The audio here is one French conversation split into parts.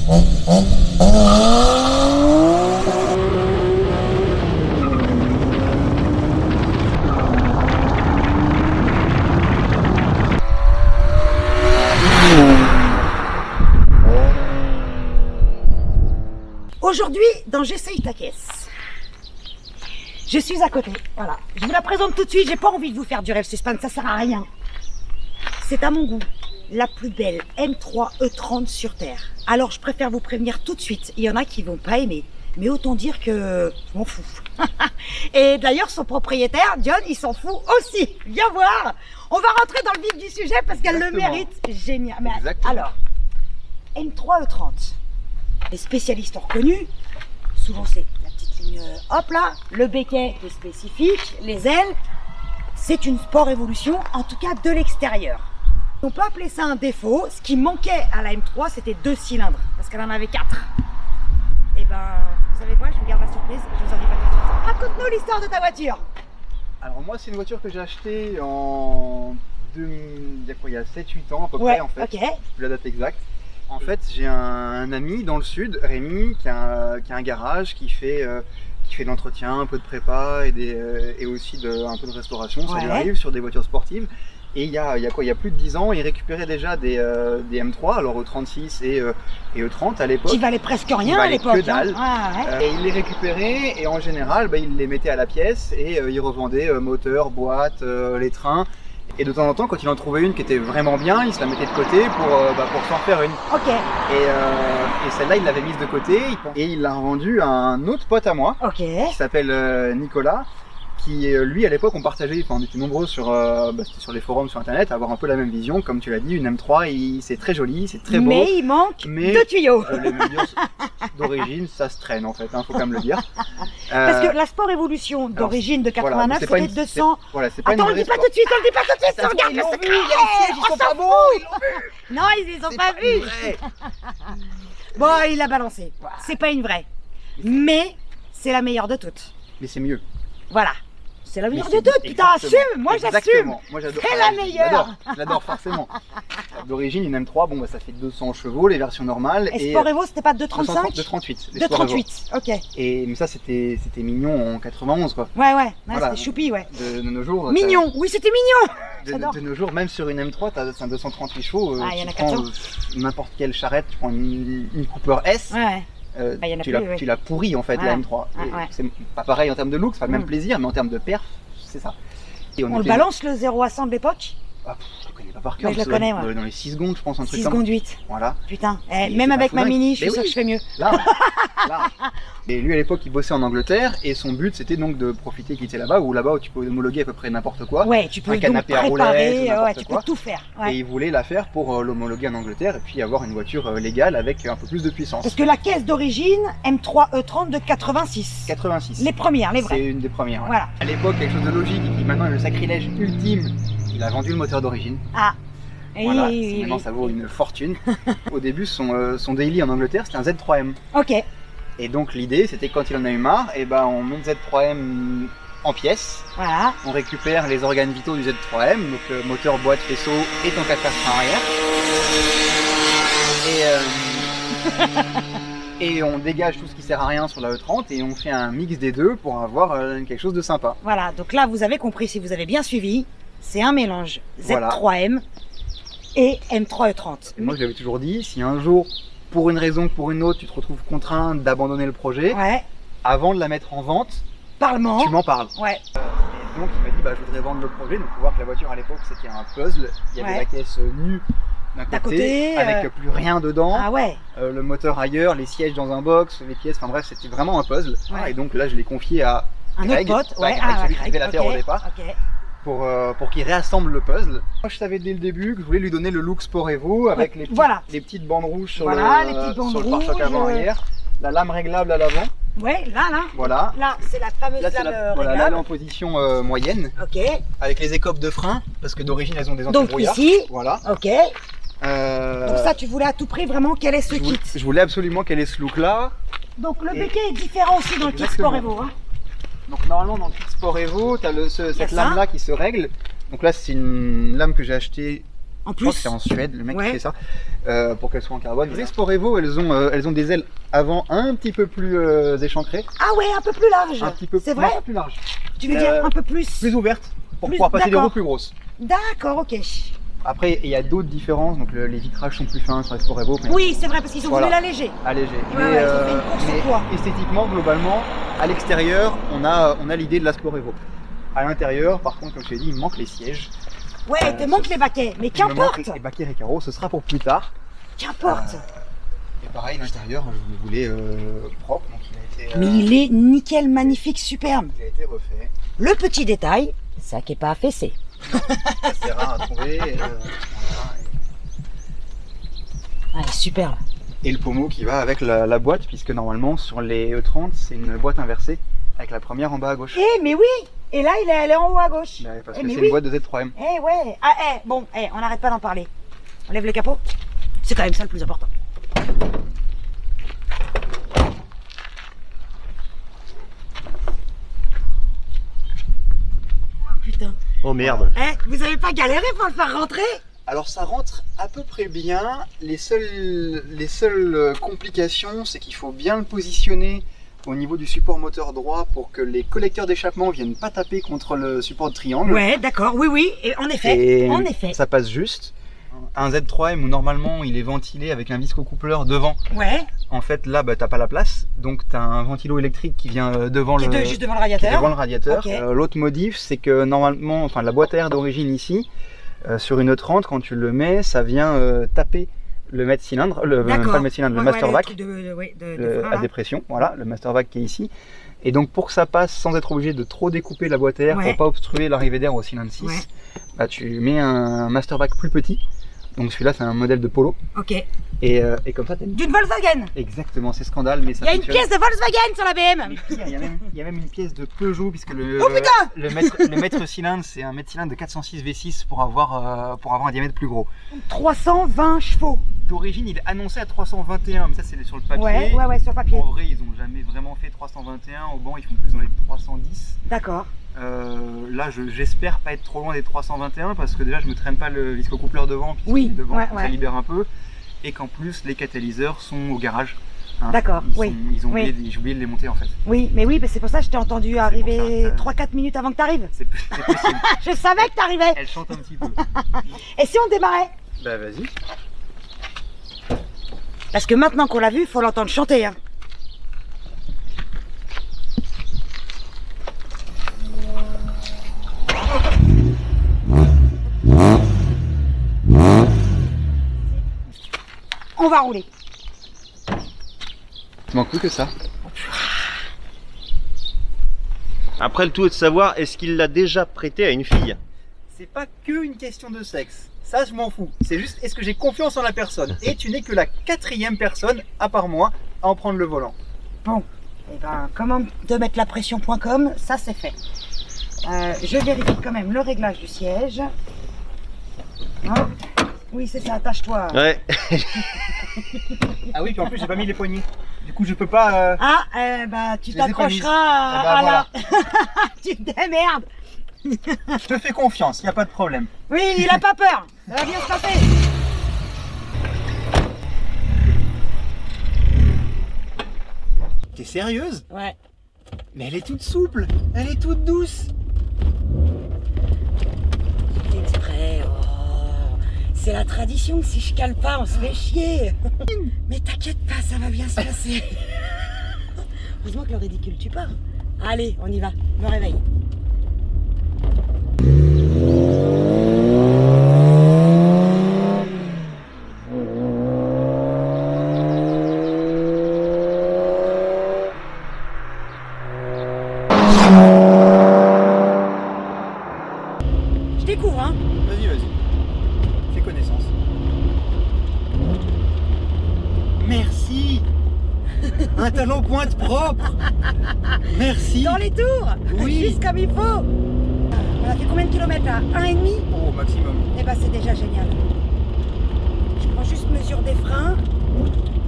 Aujourd'hui, dans J'essaye ta caisse, je suis à côté, voilà. Je vous la présente tout de suite, j'ai pas envie de vous faire durer le suspense, ça sert à rien. C'est à mon goût la plus belle M3 E30 sur Terre. Alors je préfère vous prévenir tout de suite, il y en a qui vont pas aimer, mais autant dire que je m'en fous. Et d'ailleurs son propriétaire, John, il s'en fout aussi. Viens voir, on va rentrer dans le vif du sujet parce qu'elle le mérite. Génial. Mais alors, M3 E30. Les spécialistes ont reconnu, souvent c'est la petite ligne, hop là, le béquet est spécifique, les ailes, c'est une sport évolution, en tout cas de l'extérieur. On peut appeler ça un défaut, ce qui manquait à la M3 c'était 2 cylindres, parce qu'elle en avait 4. Et ben, vous savez quoi, je vous garde la surprise, je vous en dis pas tout de suite. Raconte-nous l'histoire de ta voiture. Alors moi c'est une voiture que j'ai achetée il y a 7-8 ans à peu près en fait, okay. Je sais plus la date exacte. En fait, j'ai un ami dans le sud, Rémi, qui a un garage qui fait de l'entretien, un peu de prépa et aussi un peu de restauration. Ça lui arrive sur des voitures sportives. Et il y a plus de 10 ans, il récupérait déjà des M3, alors E36 et E30 à l'époque. Qui valaient presque rien à l'époque. Que dalle. Et il les récupérait et en général, il les mettait à la pièce et il revendait moteur, boîte, les trains. Et de temps en temps, quand il en trouvait une qui était vraiment bien, il se la mettait de côté pour s'en faire une. Ok. Et celle-là, il l'avait mise de côté et il l'a revendue à un autre pote à moi, qui s'appelle Nicolas, qui lui à l'époque on partageait, on était nombreux sur les forums sur internet à avoir un peu la même vision, comme tu l'as dit, une M3, c'est très joli, c'est très beau. Mais il manque 2 tuyaux. Les mesures d'origine, ça se traîne en fait, faut quand même le dire. Parce que la sport évolution d'origine de 89, c'était 200. Voilà, c'est pas Attends, on le dit pas tout de suite, on le dit pas tout de suite, regarde ils l'ont vu, il y a les sièges, ils sont pas bons, ils l'ont vu. Non, ils les ont pas vus. Bon, il l'a balancé. C'est pas une vraie. Mais c'est la meilleure de toutes. Mais c'est mieux. Voilà. C'est la meilleure de toutes, putain, assume. Moi j'assume. Moi j'adore. C'est la meilleure. Je l'adore forcément. D'origine, une M3, ça fait 200 chevaux, les versions normales. Et Sport Evo, c'était pas 235 238. 238, ok. Mais ça, c'était mignon en 91, quoi. Ouais, Voilà. C'était choupi, ouais. De nos jours. Mignon, oui, c'était mignon. De nos jours, même sur une M3, tu as un 238 chevaux. Il y en a tu prends n'importe quelle charrette, tu prends une Cooper S. Tu l'as pourri en fait, la M3. C'est pas pareil en termes de look, c'est pas le même plaisir, mais en termes de perf, c'est ça. On le balance le 0 à 100 de l'époque? Je le connais pas par cœur. Je le connais, dans les 6 secondes, je pense, un truc 6 comme secondes 8. Voilà. Putain, même avec ma Mini, je suis sûre que je fais mieux. Là. Et lui à l'époque il bossait en Angleterre et son but c'était donc de profiter qu'il était là-bas, où là-bas tu peux homologuer à peu près n'importe quoi. Ouais, tu peux un canapé à roulettes, tu peux tout faire. Et il voulait la faire pour l'homologuer en Angleterre et puis avoir une voiture légale avec un peu plus de puissance. Parce que la caisse d'origine M3 E30 de 86. 86. Les premières, les vraies. C'est une des premières. Ouais. Voilà. À l'époque quelque chose de logique et qui maintenant est le sacrilège ultime, il a vendu le moteur d'origine. Voilà, maintenant ça vaut une fortune. Au début, son daily en Angleterre, c'était un Z3M. Ok. Et donc l'idée, c'était que quand il en a eu marre, on monte Z3M en pièces. Voilà. On récupère les organes vitaux du Z3M, donc moteur, boîte, faisceau et ton 4 frein arrière. Et on dégage tout ce qui sert à rien sur la E30 et on fait un mix des deux pour avoir quelque chose de sympa. Voilà, donc là vous avez compris, si vous avez bien suivi, c'est un mélange Z3M et M3 E30. Et moi je l'avais toujours dit, si un jour, pour une raison ou pour une autre, tu te retrouves contraint d'abandonner le projet, avant de la mettre en vente, tu m'en parles. Ouais. Et donc il m'a dit, je voudrais vendre le projet, donc faut voir que la voiture à l'époque c'était un puzzle, il y avait la caisse nue d'un côté, avec plus rien dedans, le moteur ailleurs, les sièges dans un box, les pièces, enfin bref c'était vraiment un puzzle. Et donc là je l'ai confié à un autre pote, celui qui devait la faire au départ. Pour qu'il réassemble le puzzle. Moi je savais dès le début que je voulais lui donner le look Sport Evo avec les petites bandes rouges sur le pare-choc avant-arrière, la lame réglable à l'avant. Ouais, là. Voilà. Là, c'est la fameuse lame réglable. Voilà, là elle est en position moyenne. Ok. Avec les écopes de frein, parce que d'origine elles ont des anti-brouillard. Donc ici. Voilà. Ok. Donc ça, tu voulais à tout prix vraiment quel est ce kit? Je voulais absolument quel est ce look-là. Donc le béquet est différent aussi dans le kit Sport Evo. Donc normalement dans le kit Sport Evo, tu as cette lame là qui se règle. Donc là c'est une lame que j'ai achetée En Je crois que plus. c'est en Suède, le mec Ouais. qui fait ça, pour qu'elles soient en carbone. Les Sport Evo, elles ont des ailes avant un petit peu plus échancrées, Ah ouais, un peu plus large. un petit peu C'est vrai? un peu plus larges, Tu veux dire un peu plus? plus ouvertes, pour Plus- pouvoir passer des d'accord. roues plus grosses. D'accord, ok. Après, il y a d'autres différences, donc les vitrages sont plus fins sur les Sport Evo. Mais Oui, c'est vrai, parce qu'ils ont Voilà. voulu l'alléger. allégé. Ouais, ouais, ils ont fait une course au mais poids. esthétiquement, globalement, à l'extérieur, on a l'idée de la Sport Evo. À l'intérieur, par contre, comme je t'ai dit, il me manque les sièges. Ouais, il te manque les baquets, mais Il me manque qu'importe. les baquets Recaro, ce sera pour plus tard. Qu'importe. Et pareil, l'intérieur, je le voulais propre, donc il a été, Mais il est nickel, magnifique, superbe. il a été refait. Le petit détail, ça qui est pas affaissé. C'est rare à trouver. Voilà. Ouais, superbe. Et le pommeau qui va avec la boîte, puisque normalement sur les E30, c'est une boîte inversée, avec la première en bas à gauche. Eh, mais oui. Et là, elle est en haut à gauche. Bah, parce Eh, que mais c'est oui. une boîte de Z3M. Eh ouais. Ah, bon, on n'arrête pas d'en parler. On lève le capot. C'est quand même ça le plus important. Putain. Oh merde. Vous avez pas galéré pour le faire rentrer? Alors ça rentre à peu près bien. Les seules complications, c'est qu'il faut bien le positionner au niveau du support moteur droit pour que les collecteurs d'échappement viennent pas taper contre le support de triangle. Ouais, d'accord. Oui, oui. Et en effet. Et En effet. ça passe juste. Un Z3M où normalement il est ventilé avec un viscocoupleur devant, Ouais. en fait là bah, t'as pas la place, donc t'as un ventilo électrique qui vient devant Qui le, est juste devant le qui est radiateur. devant le radiateur. Ok. L'autre modif, c'est que normalement, enfin la boîte à air d'origine ici, sur une E30, quand tu le mets, ça vient taper le mètre cylindre, pas le mètre cylindre, le master vac, à dépression, voilà, le master vac qui est ici. Et donc pour que ça passe sans être obligé de trop découper la boîte à air, Ouais. pour pas obstruer l'arrivée d'air au cylindre 6, Ouais. bah, tu mets un master vac plus petit. Donc celui-là c'est un modèle de Polo. Ok. Et comme ça t'as D'une Volkswagen. exactement, c'est scandale, mais ça Il y a une fonctionne. pièce de Volkswagen sur la BM. Mais pire, il y a même une pièce de Peugeot, puisque Oh putain le mètre cylindre, c'est un mètre cylindre de 406 V6 pour avoir un diamètre plus gros. 320 chevaux. D'origine, il est annoncé à 321, mais ça c'est sur le papier. Ouais, sur papier. En vrai, ils n'ont jamais vraiment fait 321. Au banc, ils font plus dans les 310. D'accord. Là, j'espère pas être trop loin des 321 parce que déjà, je me traîne pas le viscocoupleur devant, puisque Oui, devant, ouais, ça ouais. libère un peu. Et qu'en plus, les catalyseurs sont au garage. Hein. D'accord, oui. Ils ont Oui. j'ai oublié de les monter en fait. Oui, mais oui, c'est pour ça que je t'ai entendu arriver pour ça. 3-4 minutes avant que t'arrives. C'est possible. Je savais que t'arrivais. Elle chante un petit peu. Et si on démarrait? Bah vas-y. Parce que maintenant qu'on l'a vu, il faut l'entendre chanter. Hein. On va rouler. Il manque plus que ça. Après, le tout est de savoir, est-ce qu'il l'a déjà prêté à une fille? C'est pas que une question de sexe. Ça, je m'en fous. C'est juste, est-ce que j'ai confiance en la personne? Et tu n'es que la 4e personne, à part moi, à en prendre le volant. Bon, et ben, comment te mettre la pression.com, ça c'est fait. Je vérifie quand même le réglage du siège. Hein? Oui, c'est ça, attache-toi. Ouais. Ah oui, puis en plus, j'ai pas mis les poignées. Du coup, je peux pas. Ah, bah, tu Je les ai pas t'accrocheras mises. Eh ben, à la... Tu te démerdes. Je te fais confiance, y a pas de problème. Oui, il a pas peur. Ça va bien se passer. T'es sérieuse? Ouais. Mais elle est toute souple, elle est toute douce. C'est exprès. Oh. C'est la tradition. Si je cale pas, on se fait chier. Mais t'inquiète pas, ça va bien se passer. Heureusement que le ridicule tue pas. Allez, on y va. Me réveille. Je découvre, hein. Vas-y, vas-y. Fais connaissance. Merci. Un talon pointe propre. Merci. Dans les tours. Oui. Juste comme il faut. On a fait combien de kilomètres là? 1,5? Oh, maximum. Eh ben c'est déjà génial. Je prends juste mesure des freins.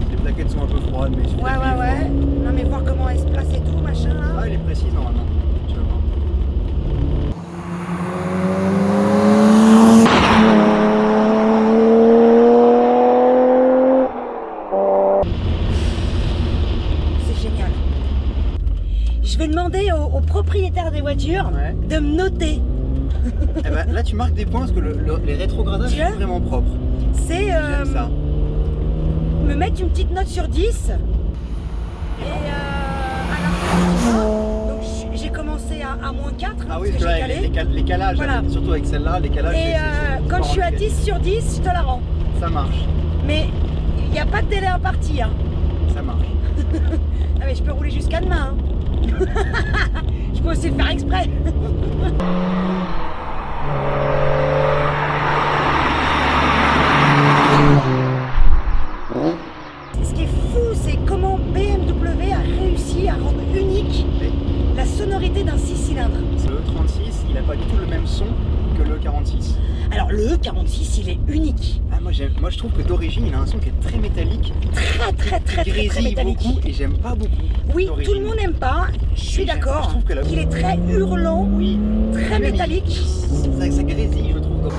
Les plaquettes sont un peu froides, mais Ouais. Non mais voir comment elle se place et tout, machin là. Ah, elle est précise normalement. Tu vas voir. Je vais demander aux propriétaires des voitures de me noter. Eh ben, là tu marques des points parce que les rétrogradages sont vraiment propres. C'est ça. Me mettre une petite note sur 10. Et à la fin, donc j'ai commencé à -4. Ah oui, parce que là, les calages, voilà. surtout avec celle-là, les calages. Et quand je suis à 10 sur 10, je te la rends. Ça marche. Mais il n'y a pas de délai imparti. Hein. Ça marche. Ah mais je peux rouler jusqu'à demain. Hein. Je peux aussi le faire exprès. Ce qui est fou, c'est comment BMW a réussi à rendre unique la sonorité d'un 6 cylindres. Le E36, il n'a pas du tout le même son que le E46. Alors le E46, il est unique. Ah, moi je trouve que d'origine, il a un son qui est très métallique. Très métallique. Beaucoup et j'aime pas beaucoup. Oui, tout le monde n'aime pas, je suis d'accord. Il est très hurlant, oui, très métallique. Ça grésille, je trouve.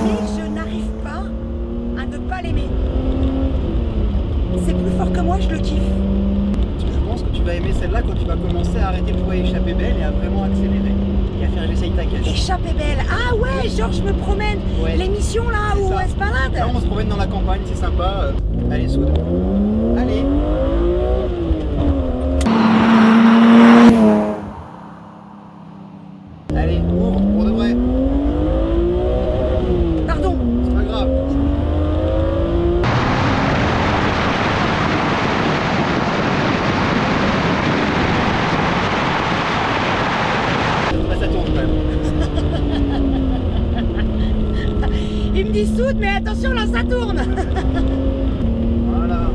Mais je n'arrive pas à ne pas l'aimer. C'est plus fort que moi, je le kiffe. Je pense que tu vas aimer celle-là quand tu vas commencer à arrêter de jouer à échapper belle et à vraiment accélérer. Et à faire j'essaye ta caisse. Échapper belle. Ah ouais, genre je me promène. L'émission là où Esplanade. Là on se promène dans la campagne, c'est sympa. Allez, soude. Allez. Allez, ouvre pour de vrai. Pardon. C'est pas grave. Là ça tourne quand même. Il me dit soude, mais attention là ça tourne. Voilà.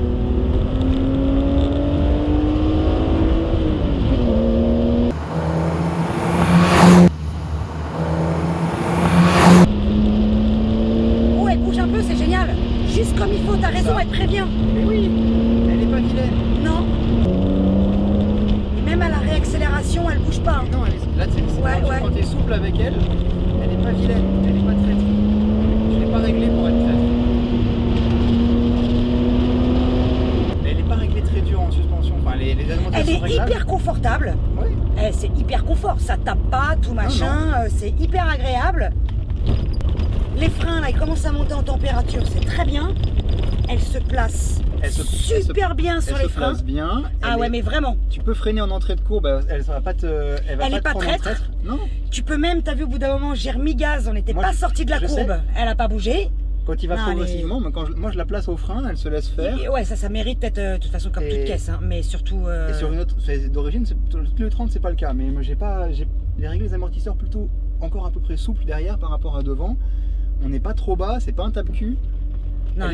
Oh, elle bouge un peu, c'est génial. Juste comme il faut, t'as raison, elle prévient. Mais oui, elle est pas vilaine. Non. Et même à la réaccélération, elle bouge pas. Non, là quand t'es souple avec elle, elle est pas vilaine, elle est pas traître. Je l'ai pas réglée pour être traître. Mais elle est pas réglée très dur en suspension. Enfin, les alimentations Elle est réglables. hyper confortable. Oui. C'est hyper confort, ça tape pas, tout machin, c'est hyper agréable. Les freins là, ils commencent à monter en température, c'est très bien. Elle se place super bien sur les freins. Elle se place bien. Ah ouais, mais vraiment. Tu peux freiner en entrée de courbe, elle va pas te. Elle est pas traître. Non. Tu peux même, t'as vu au bout d'un moment, j'ai remis gaz, on n'était pas sorti de la courbe. Elle a pas bougé. Quand il va progressivement, mais moi je la place au frein, elle se laisse faire. Ouais, ça mérite peut-être de toute façon comme toute caisse, hein, mais surtout. Et sur une autre, d'origine, le 30 c'est pas le cas, mais moi j'ai réglé les amortisseurs plutôt encore à peu près souples derrière par rapport à devant. On n'est pas trop bas, c'est pas un tape-cul. Non,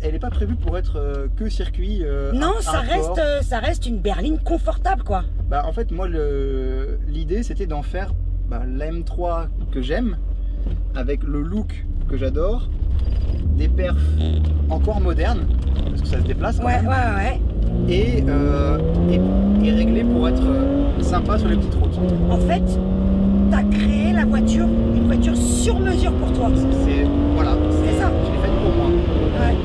elle est pas prévue pour être que circuit. Non, ça reste une berline confortable quoi. Bah en fait moi l'idée c'était d'en faire la M3 que j'aime, avec le look que j'adore, des perfs encore modernes, parce que ça se déplace quand même. Ouais. Et réglé pour être sympa sur les petites routes. En fait, t'as créé une voiture sur mesure pour toi. Voilà, c'est ça. Je l'ai faite pour moi. Ouais.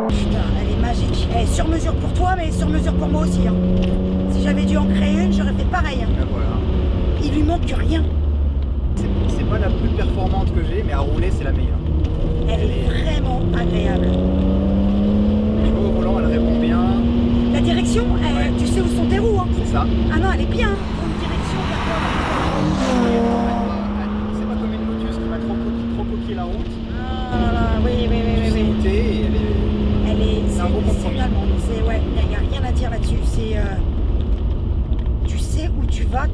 Putain, elle est magique. Elle est sur mesure pour toi, mais sur mesure pour moi aussi. Hein. Si j'avais dû en créer une, j'aurais fait pareil. Hein. Ben voilà. Il lui manque rien. C'est pas la plus performante que j'ai, mais à rouler c'est la meilleure. Elle est vraiment agréable. Je vois au volant, elle répond bien. La direction, tu sais où sont tes roues. Hein. C'est ça. Ah non, elle est bien. Une direction, c'est pas comme une Lotus qui va trop copier la route. Ah, oui. C'est un bon compromis. Ouais, il n'y a rien à dire là-dessus. Tu sais où tu vas,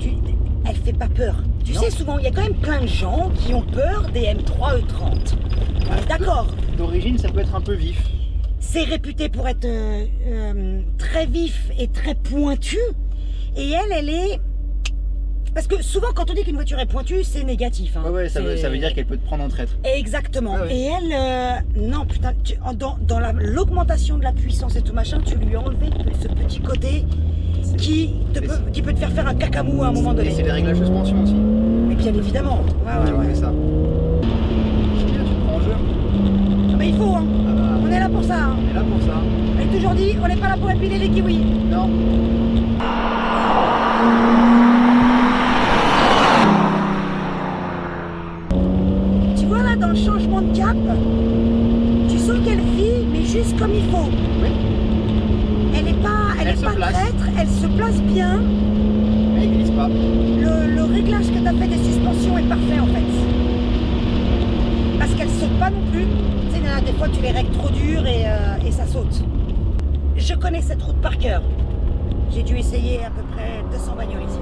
elle fait pas peur. Tu sais, souvent, il y a quand même plein de gens qui ont peur des M3 E30. D'accord. D'origine, ça peut être un peu vif. C'est réputé pour être très vif et très pointu. Et elle est... Parce que souvent, quand on dit qu'une voiture est pointue, c'est négatif. Hein. Ouais, ça veut dire qu'elle peut te prendre en traître. Exactement. Ouais. Et elle, non, putain, dans l'augmentation de la puissance et tout machin, tu lui as enlevé ce petit côté qui peut te faire un cacamou à un moment donné. Et c'est des réglages de suspension aussi. Mais bien évidemment. Ouais. Ça. Tu te prends en jeu. Ah bah il faut, hein. dans le changement de cap, tu sens qu'elle vit, mais juste comme il faut. Oui. Elle est pas traître, elle se place bien. Mais il glisse pas. Le réglage que tu as fait des suspensions est parfait en fait. Parce qu'elle saute pas non plus. Tu sais, des fois tu les règles trop dur et ça saute. Je connais cette route par cœur. J'ai dû essayer à peu près 200 bagnoles ici.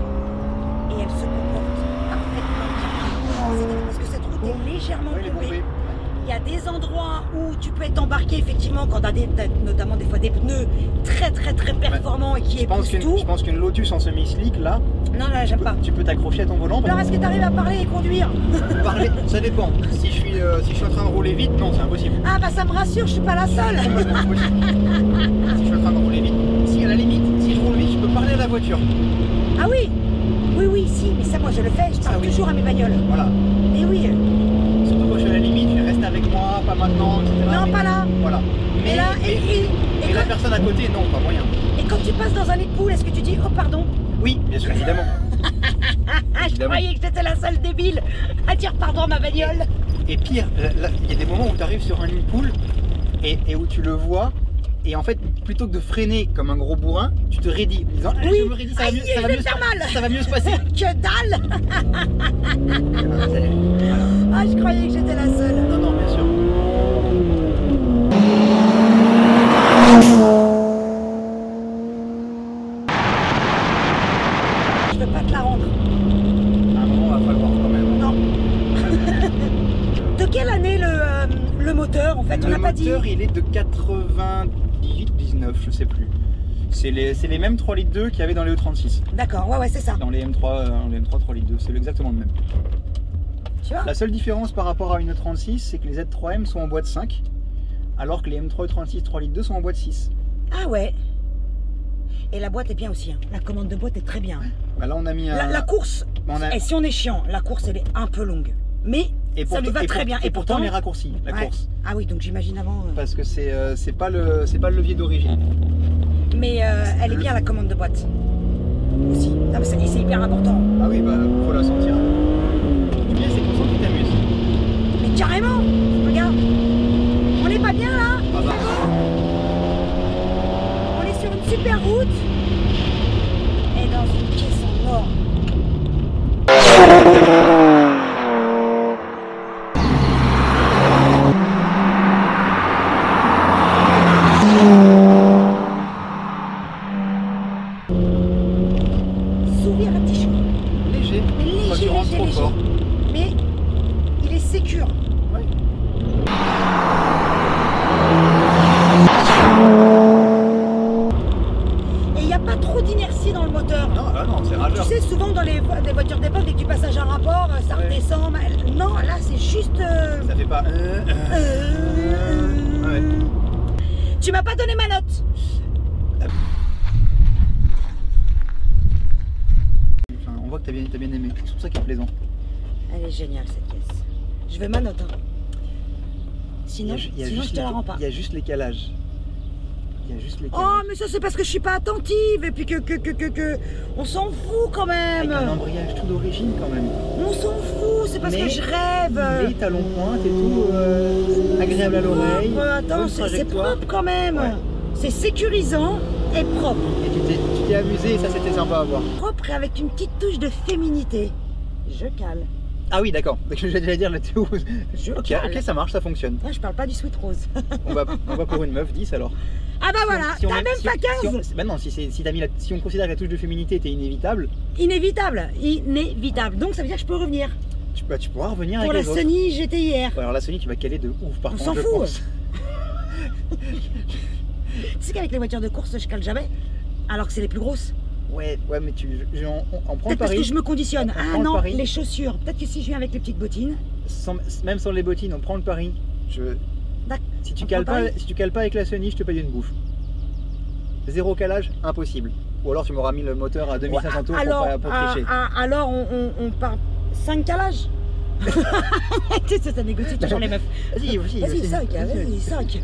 Et elle se comporte parfaitement bien. Parce que cette route est légèrement tombée. Il y a des endroits où tu peux être embarqué effectivement quand tu as notamment des fois des pneus très performants et qui épousent tout. Je pense qu'une Lotus en semi-slick là, non, j'aime pas. Tu peux t'accrocher à ton volant. Alors est-ce que tu arrives à parler et conduire? Parler, ça dépend. Si je suis en train de rouler vite, non, c'est impossible. Ah bah ça me rassure, je suis pas la seule. Si je suis en train de rouler vite, si à la limite, si je roule vite, je peux parler à la voiture. Ah oui, si, mais ça moi je le fais, je parle toujours à mes bagnoles. Voilà. Et oui. Surtout quand je suis à la limite, je reste avec moi, pas maintenant, etc. Non, mais, pas là. Voilà. Mais là, et la personne à côté, non, pas moyen. Et quand tu passes dans un nid de poule, est-ce que tu dis oh pardon? Oui, bien sûr, évidemment. Je croyais que j'étais la seule débile à dire pardon à ma bagnole. Et pire, il y a des moments où tu arrives sur un nid de poule et où tu le vois. Et en fait, plutôt que de freiner comme un gros bourrin, tu te raidis en disant oui. Je me raidis, ça va mieux, ça va mieux se passer. Que dalle. Voilà. Ah, je croyais que j'étais la seule. Non, bien sûr. Je peux pas te la rendre. À un moment, il va falloir quand même. Non. De quelle année le moteur en fait? On n'a pas dit. Le moteur, il est de 98 ou 19, je sais plus. C'est les mêmes 3 litres 2 qu'il y avait dans les E36. D'accord, ouais, c'est ça. Dans les M3, 3 litres 2, c'est exactement le même. Tu vois? La seule différence par rapport à une E36, c'est que les Z3M sont en boîte 5, alors que les M3 E36 3 litres 2 sont en boîte 6. Ah ouais. Et la boîte est bien aussi, hein. La commande de boîte est très bien. Bah là, on a mis la course, et si on est chiant, la course elle est un peu longue. Mais ça lui va très bien. Et pourtant, on est raccourci, la course. Ah oui, donc j'imagine avant. Parce que c'est pas le levier d'origine. Mais elle est bien la commande de boîte. Aussi. Ah, c'est hyper important. Ah oui, bah faut la sentir. Le bien, c'est qu'on sent que tu t'amuses. Mais carrément. Regarde. On n'est pas bien là? Ah bah. On est sur une super route. Et dans une caisse en or. Sourire à petit chou. Léger. Mais Quand tu rentres trop fort. Mais il est sécure. Ouais. Et il n'y a pas trop d'inertie dans le moteur. Non, ah non, c'est rageur. Tu sais, souvent dans les voitures d'époque, dès que tu passes un rapport, ça redescend. Non, là c'est juste. Ça fait pas. Ouais. Tu m'as pas donné ma note. Enfin, on voit que t'as bien aimé. C'est pour ça qu'il est plaisant. Elle est géniale cette caisse. Je veux ma note. Hein. Sinon je te la rends pas. Il y a juste les calages. Oh, mais ça c'est parce que je suis pas attentive et puis que on s'en fout quand même. Avec un embrayage tout d'origine quand même. On s'en fout, c'est parce que je rêve. Les talons pointe et tout agréable à l'oreille. Attends, c'est propre quand même. Ouais. C'est sécurisant et propre. Et tu t'es amusé et ça c'était sympa à voir. Propre et avec une petite touche de féminité. Je cale. Ah oui, d'accord. J'allais dire la Théo. Ok, ça marche, ça fonctionne. Moi, je parle pas du sweet rose. on va pour une meuf 10 alors. Ah bah voilà, t'as même pas 15. Bah non, si on considère que la touche de féminité était inévitable. Inévitable. Donc ça veut dire que je peux revenir. Tu pourras revenir pour avec la les Sony, autres. j'étais hier. Ouais, alors la Sony, tu vas caler de ouf par contre. On s'en fout. Tu sais qu'avec les voitures de course, je cale jamais. Alors que c'est les plus grosses. Ouais, mais on prend le pari. Parce que je me conditionne. Ah non, le les chaussures. Peut-être que si je viens avec les petites bottines. Même sans les bottines, on prend le pari. Si tu cales pas avec la Sony, je te paye une bouffe. Zéro calage, impossible. Ou alors tu m'auras mis le moteur à 2500 tours pour tricher. Alors on part 5 calages. Tu sais, ça négocie toujours les meufs. Vas-y, 5.